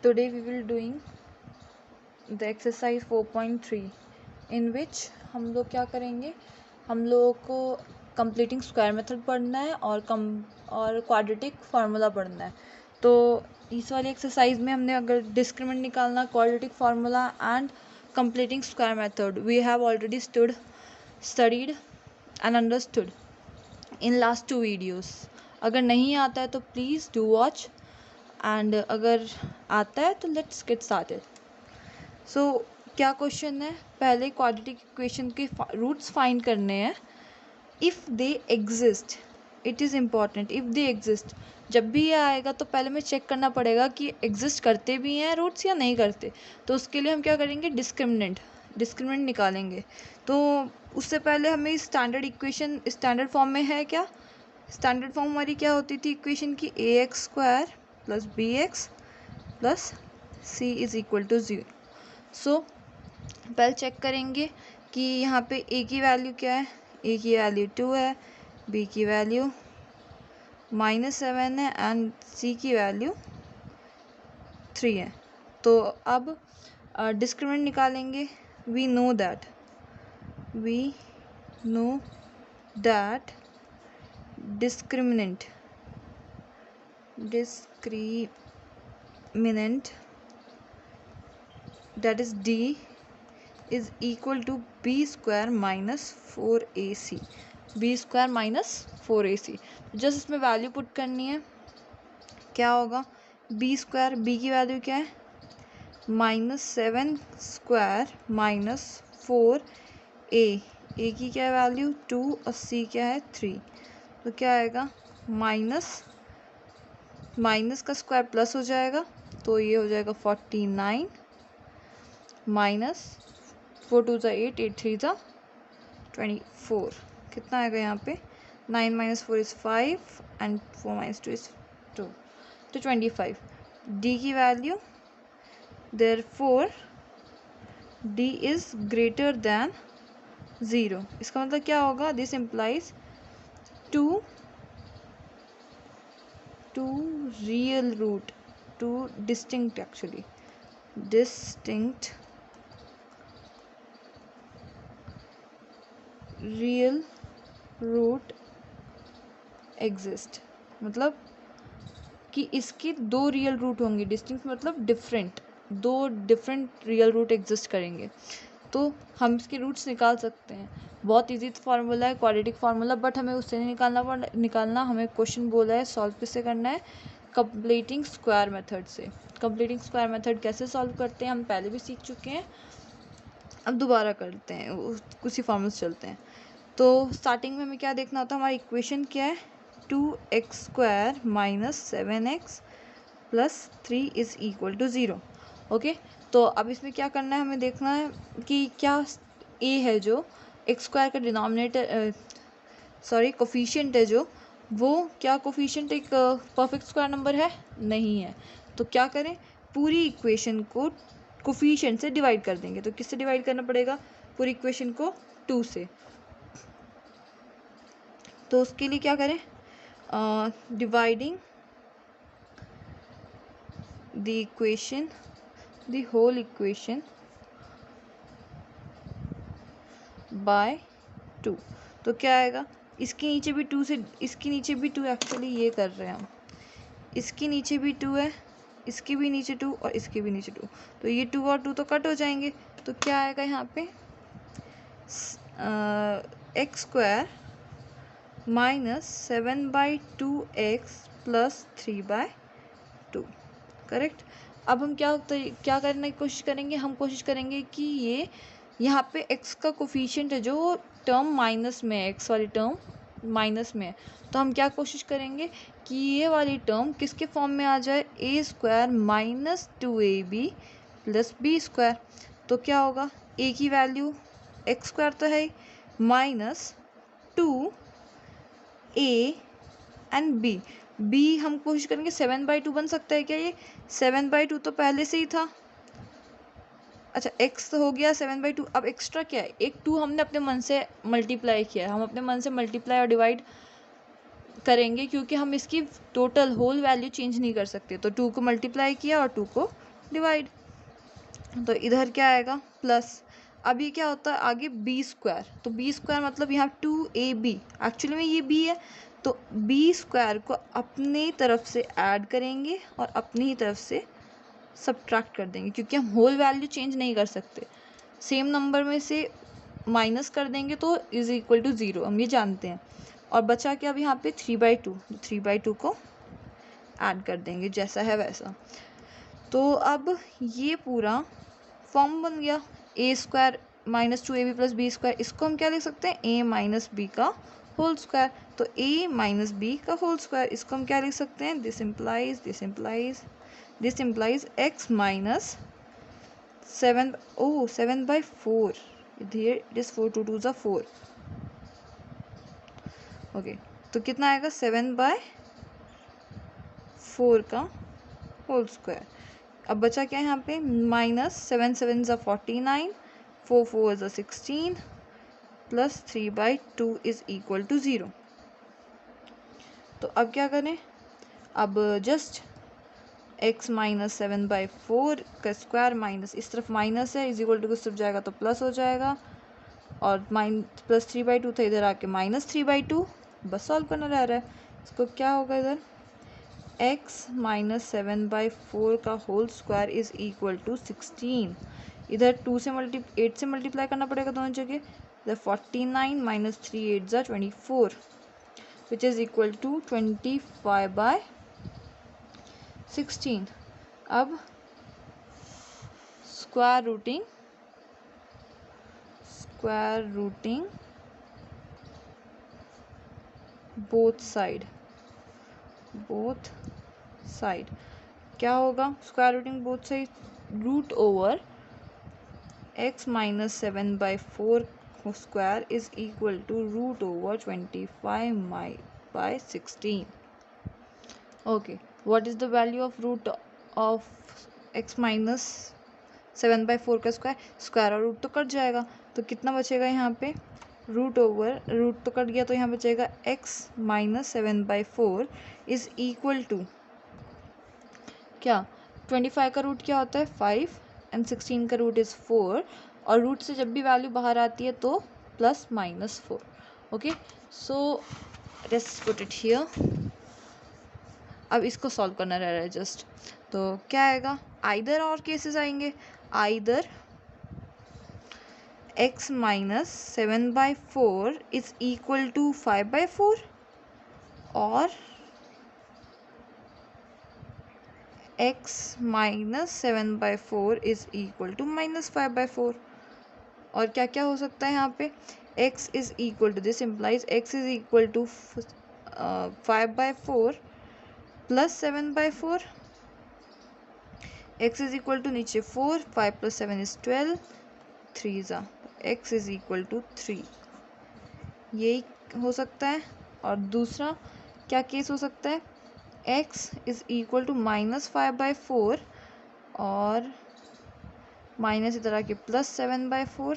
Today we will doing the exercise 4.3 in which हम लोग क्या करेंगे, हम लोगों को कंप्लीटिंग स्क्वायर मेथड पढ़ना है और क्वाड्रेटिक फार्मूला पढ़ना है। तो इस वाली एक्सरसाइज में हमने अगर डिस्क्रिमिनेंट निकालना, quadratic formula and completing square method we have already studied and understood in last 2 videos। अगर नहीं आता है तो प्लीज़ डू वॉच, एंड अगर आता है तो लेट्स गेट स्टार्टेड। सो क्या क्वेश्चन है, पहले क्वाड्रेटिक इक्वेशन के रूट्स फाइंड करने हैं। If they exist, it is important, if they exist, जब भी ये आएगा तो पहले हमें चेक करना पड़ेगा कि एग्जिस्ट करते भी हैं रूट्स या नहीं करते। तो उसके लिए हम क्या करेंगे, डिस्क्रिमिनेंट निकालेंगे। तो उससे पहले हमें स्टैंडर्ड इक्वेशन स्टैंडर्ड फॉर्म में है क्या, स्टैंडर्ड फॉर्म हमारी क्या होती थी इक्वेशन की, ax² + bx + c is equal to 0। So पहले चेक करेंगे कि यहाँ पे a की वैल्यू क्या है, a की वैल्यू 2 है, b की वैल्यू -7 है एंड c की वैल्यू 3 है। तो अब डिस्क्रिमिनेंट निकालेंगे। We know that discriminant that is d is equal to b² - 4ac, b² - 4ac। Just इसमें वैल्यू पुट करनी है, क्या होगा, b², b की वैल्यू क्या है, -7² - 4a, a की क्या वैल्यू 2 और c क्या है 3। तो क्या आएगा, माइनस का स्क्वायर प्लस हो जाएगा, तो ये हो जाएगा 49 माइनस 4 2 ज़ा 8, 8 3 ज़ा 24। कितना आएगा यहाँ पे, 9 - 4 इज़ 5 एंड 4 - 2 इज़ 2, तो 25। d की value, therefore d is greater than 0। इसका मतलब क्या होगा, this implies two real root, two distinct actually distinct real root exist, मतलब कि इसके 2 रियल रूट होंगे। डिस्टिंक्ट मतलब different, 2 different real root exist करेंगे, तो हम इसके रूट्स निकाल सकते हैं। बहुत इजी फार्मूला है क्वाड्रेटिक फार्मूला, बट हमें उससे नहीं निकालना हमें क्वेश्चन बोला है सॉल्व किससे करना है, कंप्लीटिंग स्क्वायर मेथड से। कंप्लीटिंग स्क्वायर मेथड कैसे सॉल्व करते हैं हम पहले भी सीख चुके हैं, अब दोबारा करते हैं, उसी फार्मूले से चलते हैं। तो स्टार्टिंग में हमें क्या देखना होता है, हमारी इक्वेशन क्या है, 2x² - 7x + 3 is equal to 0। Okay, तो अब इसमें क्या करना है, हमें देखना है कि क्या a है जो x² का डिनोमिनेटर कोफिशिएंट है जो, वो क्या कोफिशिएंट एक परफेक्ट स्क्वायर नंबर है, नहीं है। तो क्या करें, पूरी इक्वेशन को कोफिशिएंट से डिवाइड कर देंगे। तो किससे डिवाइड करना पड़ेगा, पूरी इक्वेशन को 2 से। तो उसके लिए क्या करें, dividing the whole equation by 2। तो क्या आएगा, इसके नीचे भी 2 से, इसके नीचे भी 2, एक्चुअली ये कर रहे हैं हम, इसके नीचे भी 2 है, इसके भी नीचे 2 और इसके भी नीचे 2, तो ये 2 और 2 तो कट हो जाएंगे। तो क्या आएगा यहाँ पे, x² - 7/2x + 3/2, करेक्ट। अब हम क्या करने की कोशिश करेंगे, हम कोशिश करेंगे कि ये यहाँ पे x का कोफिशिएंट है जो टर्म माइनस में है, x वाली टर्म माइनस में है। तो हम क्या कोशिश करेंगे कि ये वाली टर्म किसके फॉर्म में आ जाए, a² - 2ab + b²। तो क्या होगा, a की वैल्यू x² तो है -2a एंड b हम कोशिश करेंगे 7/2 बन सकता है क्या, ये 7/2 तो पहले से ही था। अच्छा, x तो हो गया 7/2, अब एक्स्ट्रा क्या है, एक 2 हमने अपने मन से मल्टीप्लाई किया है, हम अपने मन से मल्टीप्लाई और डिवाइड करेंगे क्योंकि हम इसकी टोटल होल वैल्यू चेंज नहीं कर सकते। तो 2 को मल्टीप्लाई किया और 2 को डिवाइड, तो इधर क्या आएगा प्लस। अब ये क्या होता है आगे बी स्क्वायर, तो बी स्क्वायर मतलब यहाँ 2ab, एक्चुअली में ये b है, तो बी स्क्वायर को अपनी तरफ से ऐड करेंगे और अपनी ही तरफ से सब्ट्रैक्ट कर देंगे, क्योंकि हम होल वैल्यू चेंज नहीं कर सकते। सेम नंबर में से माइनस कर देंगे तो इज इक्वल टू 0, हम ये जानते हैं। और बचा क्या अब यहाँ पे 3/2, 3/2 को ऐड कर देंगे जैसा है वैसा। तो अब ये पूरा फॉर्म बन गया a square -2ab plus b square. इसको हम क्या लिख सकते हैं, a माइनस बी का होल स्क्वायर। तो a माइनस बी का होल स्क्वायर, इसको हम क्या लिख सकते हैं, this implies x minus 7/4, here it is 4 2 2 is 4, okay. तो कितना आएगा 7/4 का होल स्क्वायर। अब बचा क्या है यहाँ पे, -7 7 is 49, 4 4 is 16 plus 3/2 is equal to 0। तो अब क्या करें, अब जस्ट x माइनस 7/4 का स्क्वायर माइनस, इस तरफ माइनस है, इज इक्वल टू किस तरफ जाएगा तो प्लस हो जाएगा, और प्लस 3/2 था, इधर आके -3/2, बस सॉल्व करना रह रहा है। इसको क्या होगा इधर, x माइनस 7/4 का whole square is equal to 16, इधर 8 से मल्टीप्लाई करना पड़ेगा दोनों जगह, इधर 49 माइनस 3 8 जा 24 विच इज इक्वल टू 25/16। अब स्क्वायर रूटिंग बोथ साइड क्या होगा, square rooting both side, root over x minus 7/4 square is equal to root over 25/16। Okay, what is the value of root of x minus 7/4 का square और root तो cut जाएगा, तो कितना बचेगा यहाँ पे, रूट तो कट गया, तो यहाँ बचेगा x minus 7/4 is equal to क्या, 25 का रूट क्या होता है 5 एंड 16 का रूट इज़ 4, और रूट से जब भी वैल्यू बाहर आती है तो +-4। Okay, so let's put it here. अब इसको सॉल्व करना रह रहा है जस्ट, तो क्या आएगा, आइदर और केसेस आएंगे, either x minus 7/4 is equal to 5/4 और x minus 7/4 is equal to -5/4। और क्या क्या हो सकता है यहाँ पे, x is equal to, this implies x is equal to 5/4 plus 7/4, x is equal to नीचे 4, 5 + 7 इज 12, 3 ज़ा, x इज इक्वल टू 3, यही हो सकता है। और दूसरा क्या केस हो सकता है, x इज इक्वल टू -5/4 और माइनस इधर आके +7/4,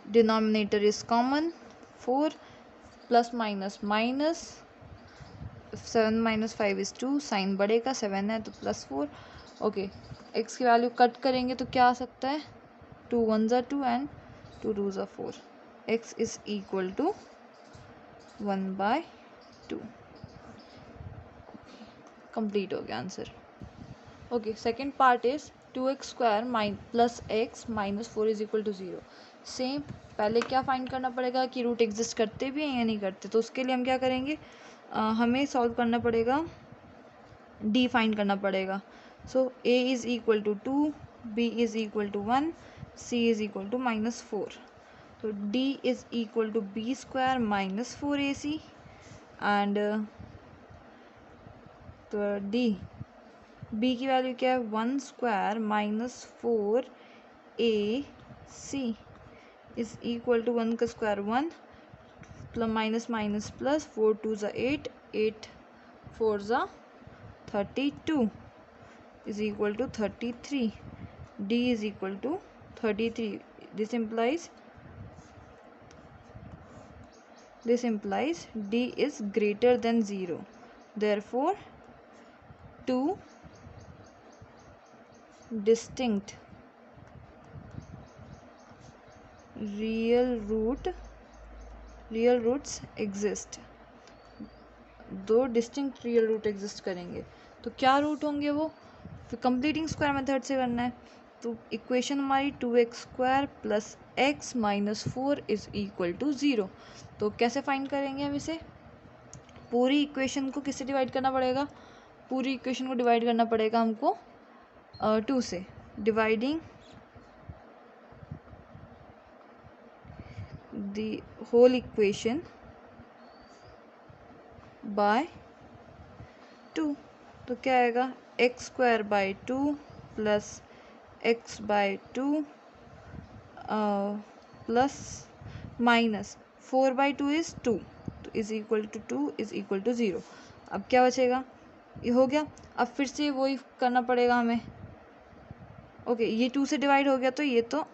denominator is common 4, plus minus minus 7 - 5 is 2, sign बढ़ेगा, 7 है तो +4। ओके, x की वैल्यू कट करेंगे तो क्या आ सकता है, 2 1 ज़ा 2 एंड 2 2 ज़ा 4, x is equal to 1/2। Complete हो गया answer. Okay, second part is 2x² plus x minus 4 is equal to 0। Same, पहले क्या फाइंड करना पड़ेगा कि रूट एग्जिस्ट करते भी हैं या नहीं करते, तो उसके लिए हम क्या करेंगे, हमें सॉल्व करना पड़ेगा, d फाइंड करना पड़ेगा। So a is equal to 2, b is equal to 1, c is equal to -4, तो d is equal to b² minus 4ac and तो b की वैल्यू क्या है, 1² minus 4ac is equal to 1 का square 1 plus minus minus plus 4 2 ज़ा 8, 8 4 ज़ा 32 is equal to 33, d is equal to 33, this implies d is greater than 0, therefore 2 distinct real roots exist, दो distinct real root exist करेंगे, तो क्या root होंगे वो? फिर कंप्लीटिंग स्क्वायर मेथड से करना है, तो इक्वेशन हमारी 2x² plus x minus 4 is equal to 0। तो कैसे फाइंड करेंगे हम इसे? पूरी इक्वेशन को किससे डिवाइड करना पड़ेगा? पूरी इक्वेशन को डिवाइड करना पड़ेगा हमको 2 से, dividing the whole equation by 2। तो क्या आएगा? x² by 2 plus x by 2 plus minus 4 by 2 is 2, तो is equal to 2 is equal to 0। अब क्या बचेगा? ये हो गया। अब फिर से वही करना पड़ेगा हमें। ओके, ये 2 से डिवाइड हो गया, तो ये तो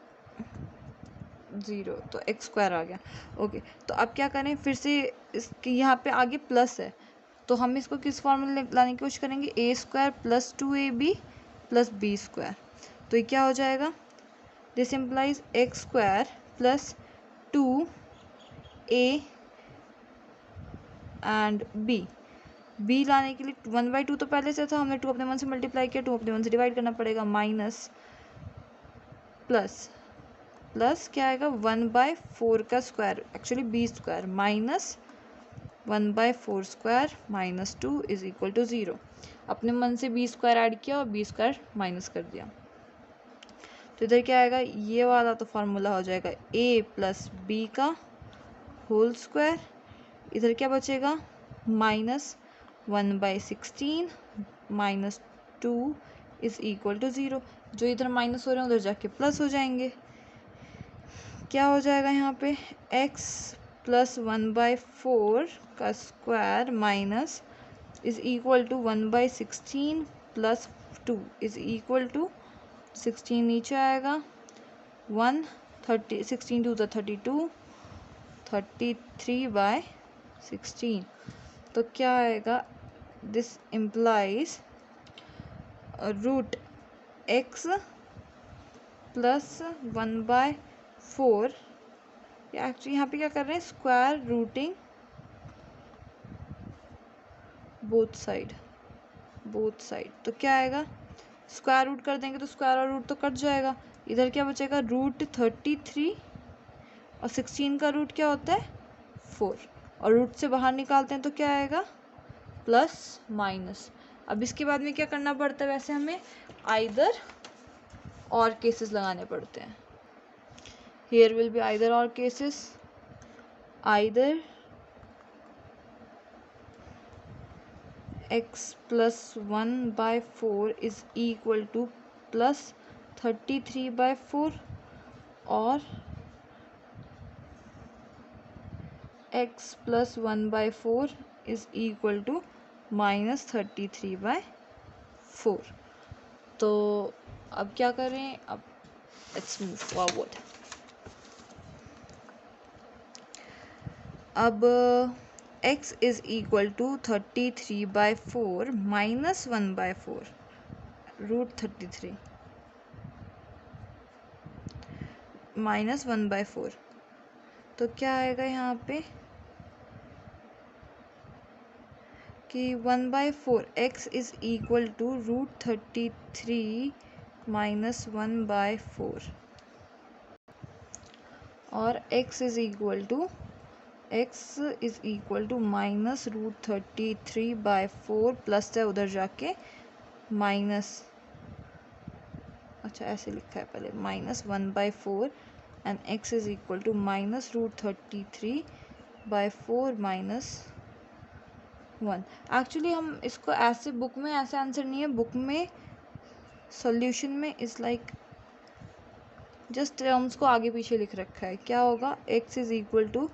0, तो x² आ गया। ओके, तो अब क्या करें? फिर से इसके यहाँ पे आगे प्लस है, तो हम इसको किस फॉर्म में लाने की कोशिश करेंगे? a² plus 2ab plus b²। तो ये क्या हो जाएगा? This implies x² plus 2a and b लाने के लिए 1/2 तो पहले से था, हमने 2 अपने 1 से मल्टीप्लाई किया, 2 अपने 1 से डिवाइड करना पड़ेगा, माइनस प्लस क्या आएगा? 1/4 का square, actually b² minus 1/4² minus 2 is equal to 0। अपने मन से b² ऐड किया और b² माइनस कर दिया, तो इधर क्या आएगा? ये वाला तो फार्मूला हो जाएगा a प्लस b का होल स्क्वायर। इधर क्या बचेगा? Minus 1/16 minus 2 is equal to 0। जो इधर माइनस हो रहे हैं उधर जाके प्लस हो जाएंगे। क्या हो जाएगा यहाँ पे? x प्लस 1/4 का square minus is equal to 1/16 plus 2 is equal to 16 नीचे आएगा, 130 16 टू 32 33/16। तो क्या आएगा? This implies root x plus 1/4, actually यहाँ पे क्या कर रहे हैं? Square rooting both side. तो क्या आएगा? स्क्वायर रूट कर देंगे तो स्क्वायर और रूट तो कट जाएगा। इधर क्या बचेगा? रूट 33 और 16 का रूट क्या होता है? 4, और रूट से बाहर निकालते हैं तो क्या आएगा? Plus minus. अब इसके बाद में क्या करना पड़ता है? वैसे हमें आइदर और केसेस लगाने पड़ते हैं। हियर विल बी आइदर और cases, either x plus 1/4 is equal to plus 33/4 और x plus 1/4 is equal to minus 33/4। तो अब क्या करें? अब लेट्स मूव फॉरवर्ड। अब x is equal to 33/4 minus 1/4 root 33 minus 1/4, तो क्या आएगा यहाँ पे कि 1/4 x is equal to root 33 minus 1/4 और x is equal to minus root 33/4 plus है उधर जाके माइनस, अच्छा ऐसे लिखा है पहले, minus 1/4 and x is equal to minus root 33/4 minus 1। Actually हम इसको ऐसे बुक में ऐसे आंसर नहीं है, बुक में सॉल्यूशन में इज लाइक जस्ट टर्म्स को आगे पीछे लिख रखा है। क्या होगा? x इज इक्वल टू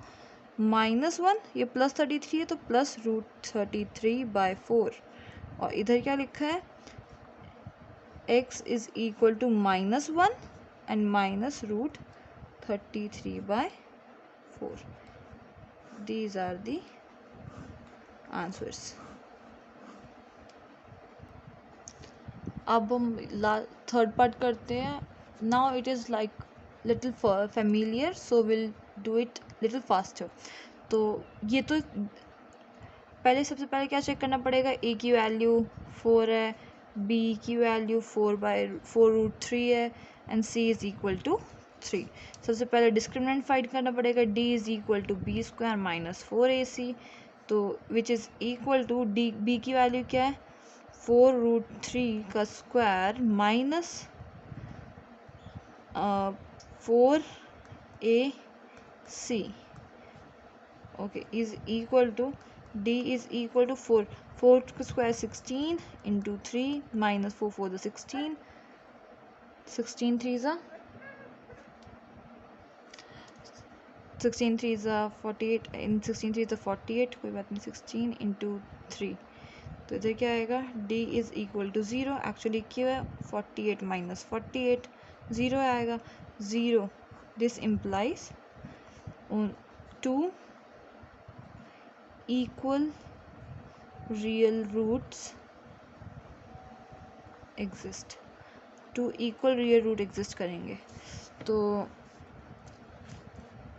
-1, ये प्लस 33 है तो प्लस रूट 33/4, और इधर क्या लिखा है? x is equal to -1 and minus root 33/4। These are the answers. अब हम थर्ड पार्ट करते हैं. Now it is like little familiar, so will do it little faster. तो ये तो पहले सबसे पहले क्या चेक करना पड़ेगा, ए की वैल्यू 4 है, बी की वैल्यू 4/4√3 है, and c is equal to 3. सबसे पहले डिस्क्रिमिनेंट फाइंड करना पड़ेगा, d is equal to b square minus 4ac, तो which is equal to d, b की वैल्यू क्या है 4√3 का square minus 4ac, okay, is equal to d is equal to 4 का स्क्वायर 16 इंटू 3 माइनस 4 द 16 3 ज़ा 48 इन 3 ज़ा 48, कोई बात नहीं, 16 इंटू 3, तो इधर क्या आएगा, d is equal to 0. Actually क्यों है 48 माइनस 48 0 आएगा 0. This implies 2 equal real roots exist. 2 equal real root exist करेंगे, तो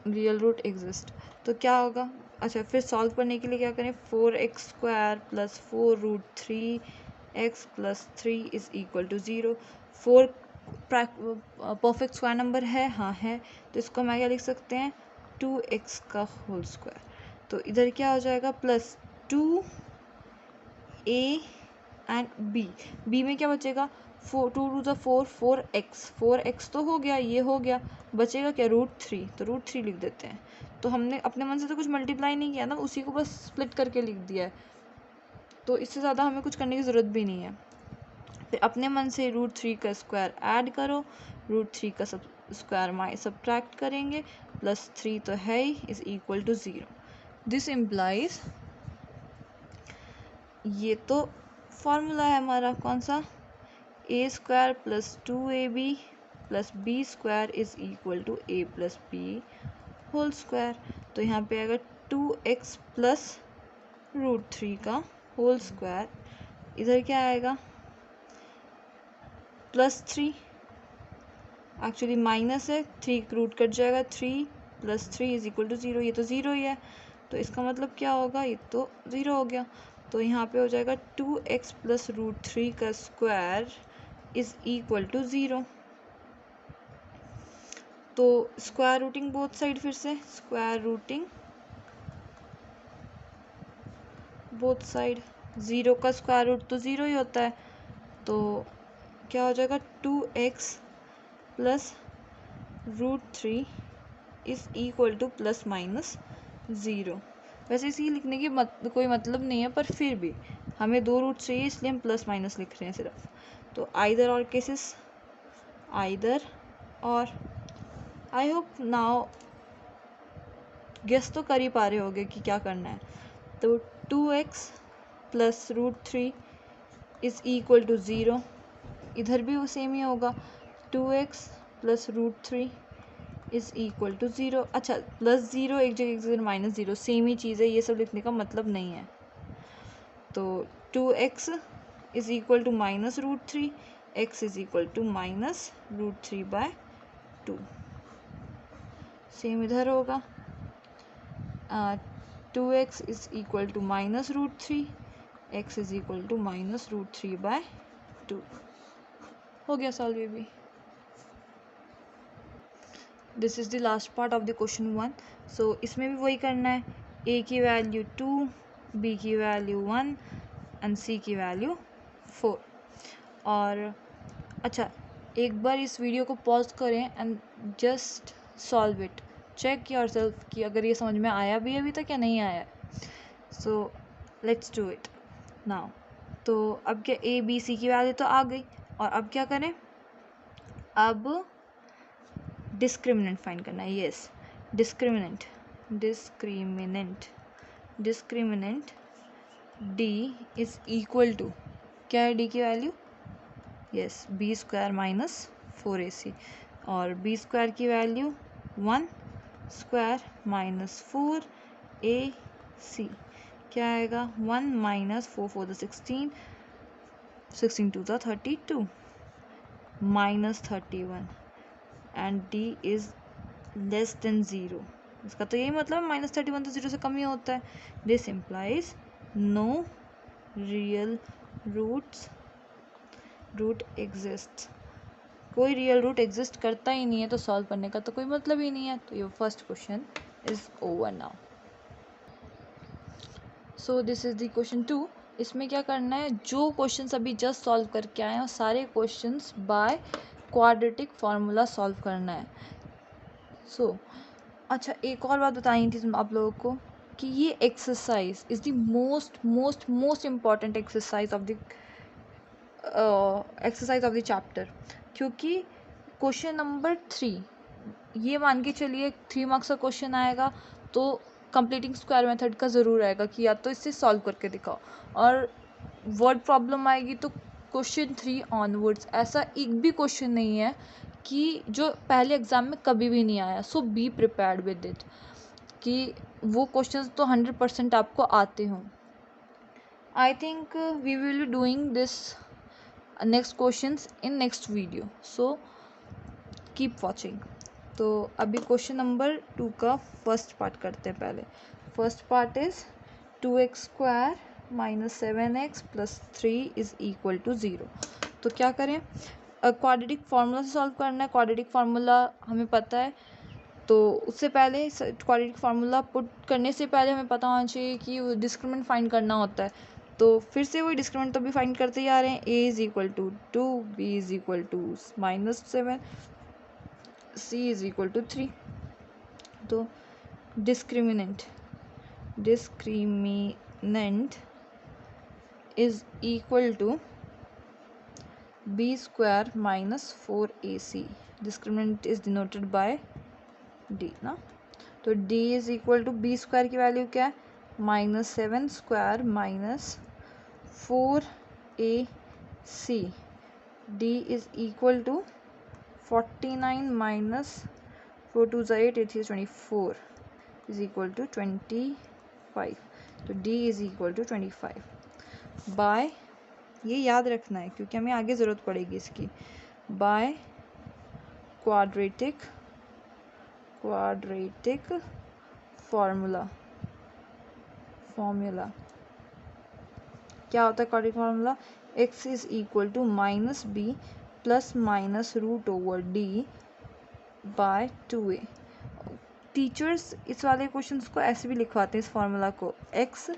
रियल रूट एग्जिस्ट, तो क्या होगा. अच्छा, फिर सॉल्व करने के लिए क्या करें, 4x² plus 4√3x plus 3 is equal to 0. 4 perfect square number है, हाँ है, तो इसको हम क्या लिख सकते हैं 2x का होल स्क्वायर. तो इधर क्या हो जाएगा प्लस 2a एंड बी में क्या बचेगा 2 × 4 4x तो हो गया, ये हो गया, बचेगा क्या √3, तो √3 लिख देते हैं. तो हमने अपने मन से तो कुछ मल्टीप्लाई नहीं किया ना, उसी को बस स्प्लिट करके लिख दिया है, तो इससे ज़्यादा हमें कुछ करने की ज़रूरत भी नहीं है. फिर अपने मन से √3 का स्क्वायर ऐड करो, √3 का स्क्वायर सब्ट्रैक्ट करेंगे, प्लस 3 तो है ही, is equal to 0. This implies, ये तो फॉर्मूला है हमारा, कौन सा, a² plus 2ab plus b² is equal to a plus b whole square. तो यहाँ पे आएगा 2x प्लस √3 का होल स्क्वायर, इधर क्या आएगा प्लस 3, एक्चुअली माइनस है, 3 रूट कट जाएगा, 3 प्लस 3 इज़ इक्वल टू 0, ये तो 0 ही है, तो इसका मतलब क्या होगा, ये तो 0 हो गया. तो यहाँ पे हो जाएगा 2x प्लस √3 का स्क्वायर इज़ इक्वल टू 0. तो स्क्वायर रूटिंग बोथ साइड, फिर से स्क्वायर रूटिंग बोथ साइड, 0 का स्क्वायर रूट तो 0 ही होता है, तो क्या हो जाएगा 2x plus √3 is equal to plus minus 0. वैसे इसी लिखने की कोई मतलब नहीं है, पर फिर भी हमें 2 रूट चाहिए, इसलिए हम प्लस माइनस लिख रहे हैं सिर्फ. तो आइदर और केसेस, आइदर और. आई होप नाउ गेस तो कर ही पा रहे होगे कि क्या करना है. तो 2x plus √3 is equal to 0, इधर भी वो सेम ही होगा, 2x plus √3 is equal to 0. अच्छा, प्लस 0 एक जगह माइनस 0, सेम ही चीज़ है, ये सब लिखने का मतलब नहीं है. तो 2x is equal to minus √3, x is equal to minus √3/2, same इधर होगा. 2x is equal to minus √3, x is equal to minus √3/2. हो गया सॉल्व ये भी. This is the last part of the question 1. So इसमें भी वही करना है, a की वैल्यू 2, b की वैल्यू 1 एंड c की वैल्यू 4. और अच्छा, एक बार इस वीडियो को पॉज करें and just solve it, check yourself कि अगर ये समझ में आया भी अभी तक या नहीं आया. So let's do it now. तो अब क्या, a b c की वैल्यू तो आ गई, और अब क्या करें, अब डिस्क्रिमिनेंट फाइंड करना है. Yes, discriminant d is equal to, क्या है d की value, yes, b² minus 4ac, और b² की वैल्यू 1² माइनस 4ac, क्या आएगा 1 माइनस 4 द 16, 16 2 ज़ा 32 minus 31 and D is less than zero. इसका तो यही मतलब है -31 तो ज़ीरो से कम ही होता है। This implies no real root exist. कोई रियल रूट एग्जिस्ट करता ही नहीं है तो सॉल्व करने का तो कोई मतलब ही नहीं है। तो ये first question is over now. So this is the question 2। इसमें क्या करना है, जो क्वेश्चंस अभी जस्ट सॉल्व करके आए हैं सारे questions bye quadratic formula solve करना है। अच्छा एक और बात बताई थी आप लोगों को कि ये exercise is the most important exercise of the chapter, क्योंकि क्वेश्चन नंबर 3 ये मान के चलिए 3 मार्क्स का क्वेश्चन आएगा तो कंप्लीटिंग स्क्वायर मेथड का ज़रूर आएगा कि या तो इससे सॉल्व करके दिखाओ, और वर्ड प्रॉब्लम आएगी तो क्वेश्चन 3 ऑनवर्ड्स। ऐसा एक भी क्वेश्चन नहीं है कि जो पहले एग्ज़ाम में कभी भी नहीं आया। So be prepared with it कि वो क्वेश्चंस तो 100% आपको आते हों। I think we will be doing this next questions in next video, so keep watching. तो अभी क्वेश्चन नंबर 2 का फर्स्ट पार्ट करते हैं। पहले first part is 2x² - 7x + 3 is equal to 0। तो क्या करें, क्वाड्रेटिक फार्मूला से सॉल्व करना है। क्वाड्रेटिक फार्मूला हमें पता है, तो उससे पहले क्वाड्रेटिक फार्मूला पुट करने से पहले हमें पता होना चाहिए कि वो डिस्क्रिमिनेंट फाइंड करना होता है। तो फिर से वही डिस्क्रिमिनेंट तो भी फाइंड करते ही आ रहे हैं। a is equal to 2, b is equal to -7, c is equal to 3। तो discriminant is equal to b² - 4ac। Discriminant is denoted by d ना। तो d is equal to b² की वैल्यू क्या है, -7² - 4ac। d is equal to 49 - 4 2 8 8 3 24 is equal to 25। तो d is equal to 25 by, ये याद रखना है क्योंकि हमें आगे ज़रूरत पड़ेगी इसकी, बाय क्वाड्रेटिक फार्मूला। क्या होता है quadratic formula, x is equal to -b ± √d by 2a। Teachers इस वाले क्वेश्चंस को ऐसे भी लिखवाते हैं इस फार्मूला को, x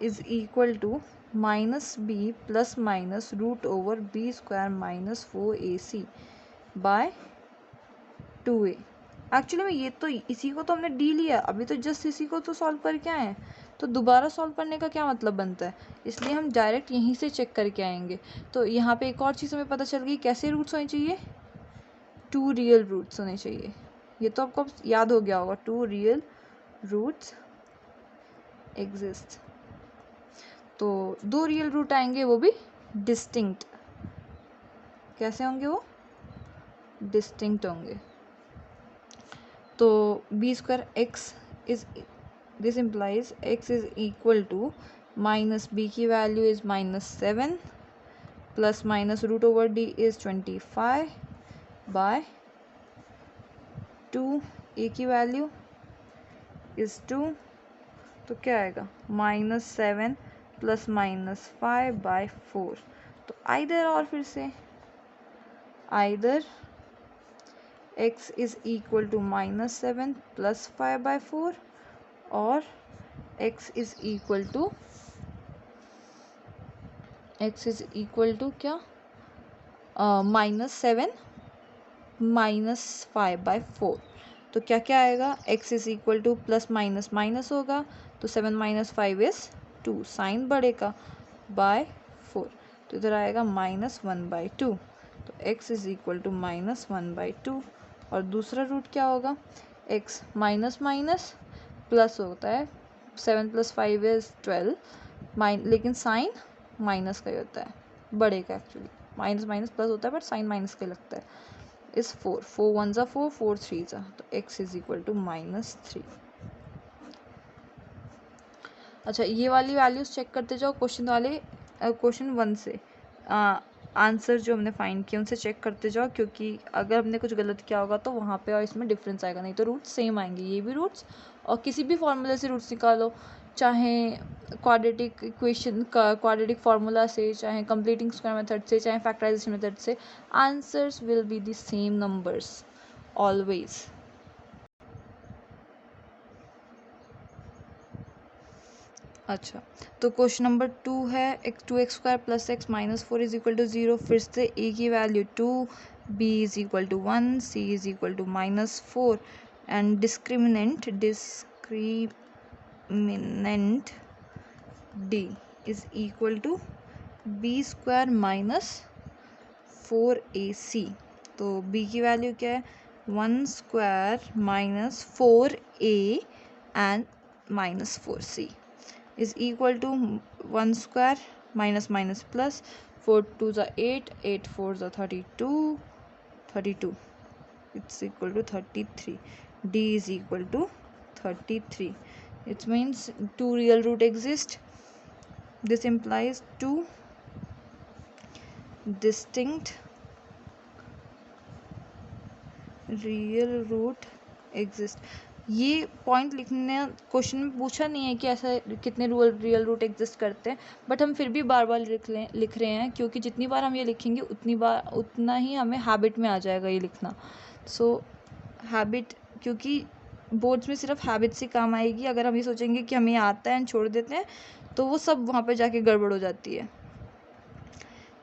is equal to -b ± √b² - 4ac by 2a। Actually में ये तो इसी को तो हमने डी लिया, अभी तो जस्ट इसी को तो सॉल्व करके आए हैं, तो दोबारा सॉल्व करने का क्या मतलब बनता है, इसलिए हम डायरेक्ट यहीं से चेक करके आएंगे। तो यहाँ पे एक और चीज़ हमें पता चल गई, कैसे रूट्स होने चाहिए, 2 रियल रूट्स होने चाहिए। ये तो आपको याद हो गया होगा, 2 रियल रूट्स एग्जिस्ट। तो 2 रियल रूट आएंगे, वो भी डिस्टिंक्ट। कैसे होंगे वो, डिस्टिंक्ट होंगे। तो b² x is, this implies x is equal to -b की value is -7 ± √d is 25 by 2, a की वैल्यू इज 2। तो क्या आएगा, -7 ± 5 बाय 4। तो आइदर, और फिर से either x is equal to -7 + 5 by 4 और x इज इक्वल टू क्या, -7 - 5 बाय 4। तो क्या क्या आएगा, x is equal to plus minus minus होगा, तो 7 - 5 इज 2, साइन बढ़ेगा बाय 4। तो इधर आएगा -1/2। तो x इज इक्वल टू -1/2। और दूसरा रूट क्या होगा, x माइनस माइनस प्लस होता है, 7 + 5 इज 12, लेकिन साइन माइनस का ही होता है, बड़े का। एक्चुअली माइनस माइनस प्लस होता है बट साइन माइनस का लगता है। इज 4 4 1 ज़ा 4 4 3 ज़ा, तो x इज इक्वल टू -3। अच्छा ये वाली वैल्यूज चेक करते जाओ क्वेश्चन 1 से। आंसर जो हमने फाइंड किए उनसे चेक करते जाओ, क्योंकि अगर हमने कुछ गलत किया होगा तो वहाँ पे और इसमें डिफरेंस आएगा, नहीं तो रूट्स सेम आएंगे, ये भी रूट्स और किसी भी फॉर्मूले से रूट्स निकालो, चाहे क्वाड्रेटिक इक्वेशन का क्वाड्रेटिक फार्मूला से, चाहे कंप्लीटिंग स्क्वायर मेथड से, चाहे फैक्टराइजेशन मेथड से, answers will be the same numbers always. अच्छा, तो क्वेश्चन नंबर 2 है x square plus x minus 4 is equal to 0। फिर से a की value 2, b is equal to 1, c is equal to -4 and discriminant d is equal to b square minus 4ac। तो b की value क्या है, 1 square minus 4a and -4c is equal to 1 square minus minus plus 4 2s are 8, 8 4s are 32, it's equal to 33. D is equal to 33. It means two real root exist. This implies two distinct real root exist. ये point लिखने question में पूछा नहीं है कि ऐसा कितने real root exist करते हैं, बट हम फिर भी बार बार लिख रहे हैं, क्योंकि जितनी बार हम ये लिखेंगे उतना ही हमें हैबिट में आ जाएगा ये लिखना। सो हैबिट, क्योंकि बोर्ड्स में सिर्फ हैबिट से काम आएगी। अगर हम ये सोचेंगे कि हमें आता है एंड छोड़ देते हैं तो वो सब वहाँ पे जाके गड़बड़ हो जाती है।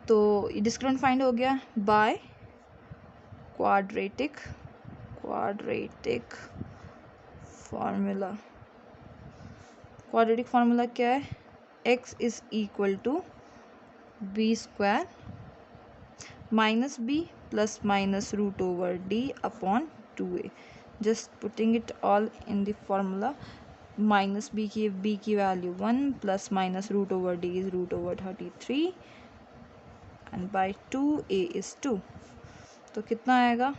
तो डिस्क्रिमिनेंट फाइंड हो गया by quadratic formula. Quadratic formula क्या है, x is equal to b square minus b plus minus root over d upon 2a। Just putting it all in the formula. Minus b की value 1 plus minus root over d is root over 33 and by 2a is 2। तो कितना आएगा,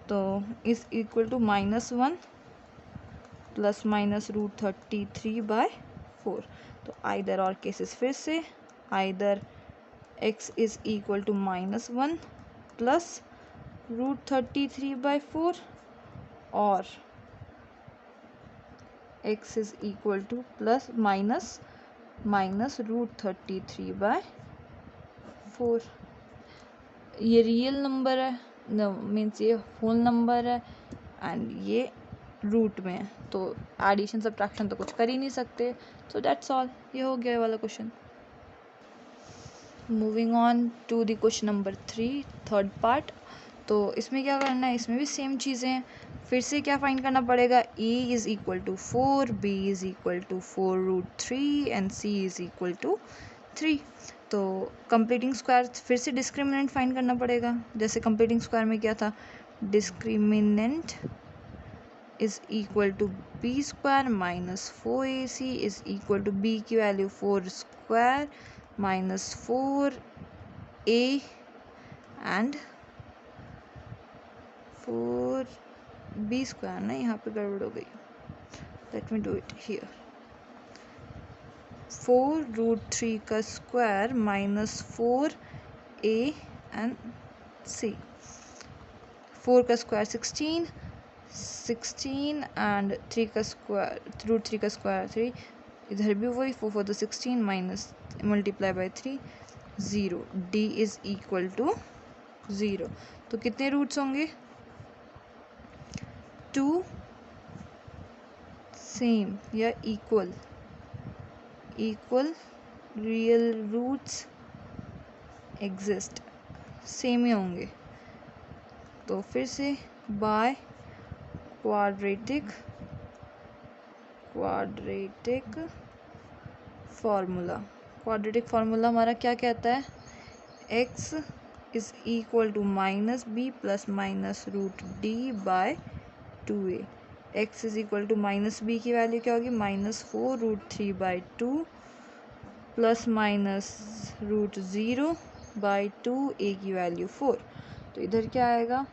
तो is equal to -1 plus minus root 33 by 4। तो either और cases फिर से, either x is equal to -1 plus root 33 by 4 और x is equal to plus minus root 33 by 4। ये रियल नंबर है, मीन्स ये होल नंबर है एंड ये रूट में है, तो एडिशन सब्ट्रैक्शन तो कुछ कर ही नहीं सकते। सो दैट्स ऑल, ये हो गया वाला क्वेश्चन। Moving on to the question number 3, third part. तो इसमें क्या करना है, इसमें भी सेम चीज़ें हैं। फिर से क्या फाइंड करना पड़ेगा, a is equal to 4, b is equal to 4 root 3 and c is equal to 3। तो कंप्लीटिंग स्क्वायर फिर से डिस्क्रिमिनेंट फाइंड करना पड़ेगा। जैसे कंप्लीटिंग स्क्वायर में क्या था, discriminant is equal to b square minus 4ac is equal to b की value 4 square minus 4a and 4b square ना, यहाँ पे गड़बड़ हो गई, let me do it here. 4 root 3 का square minus 4a and c। 4 का स्क्वायर 16 एंड 3 का स्क्वायर रूट 3 का स्क्वायर 3, इधर भी वही 4 4 तो 16 minus multiply by 3 0। d is equal to 0। तो कितने रूट्स होंगे, 2 सेम या equal real roots exist, same ही होंगे। तो फिर से बाय क्वाड्रेटिक फार्मूला हमारा क्या कहता है, x is equal to minus b plus minus root d by 2a। x is equal to minus b की वैल्यू क्या होगी, -4 root 3 by 2 plus minus root 0 by 2a की वैल्यू 4। तो इधर क्या आएगा,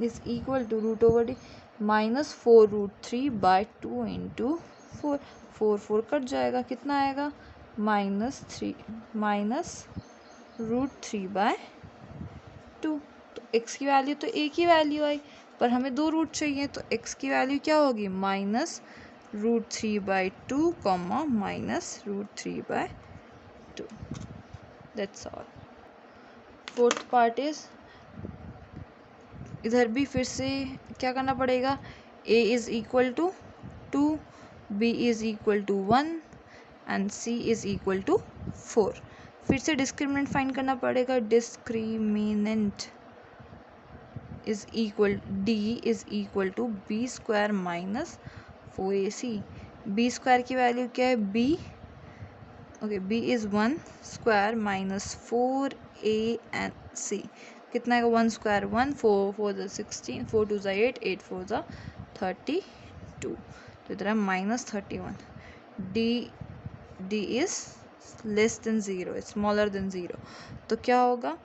is equal to root over d -4 root 3 by 2 into 4 4 4 cut जाएगा, कितना आएगा माइनस √3/2। तो x की वैल्यू तो एक ही वैल्यू आई, पर हमें 2 रूट चाहिए, तो x की वैल्यू क्या होगी? -√3/2 -√3/2। That's all. Fourth part is, इधर भी फिर से क्या करना पड़ेगा? a is equal to 2, b is equal to 1 and c is equal to 4। फिर से डिस्क्रिमिनेंट फाइंड करना पड़ेगा। Discriminant is equal d is equal to b square minus 4ac। b square की वैल्यू क्या है? b, okay, b is 1 square minus 4a and c। कितना है? 1 square 1, 4 4 16, 4 2 8, 8 4 32। तो इधर है -31। d is less than 0, smaller than 0। तो क्या होगा?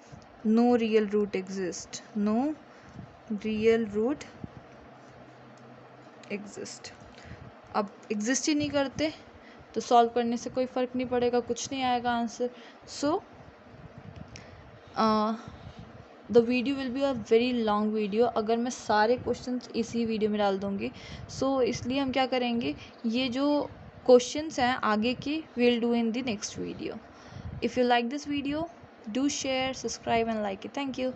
No real root exist, no real root exist. अब एग्जिस्ट ही नहीं करते तो सॉल्व करने से कोई फ़र्क नहीं पड़ेगा, कुछ नहीं आएगा answer. So the video will be a very long video अगर मैं सारे क्वेश्चंस इसी वीडियो में डाल दूँगी। सो इसलिए हम क्या करेंगे, ये जो क्वेश्चंस हैं आगे की will do in the next video. If you like this video, do share, subscribe and like it. Thank you.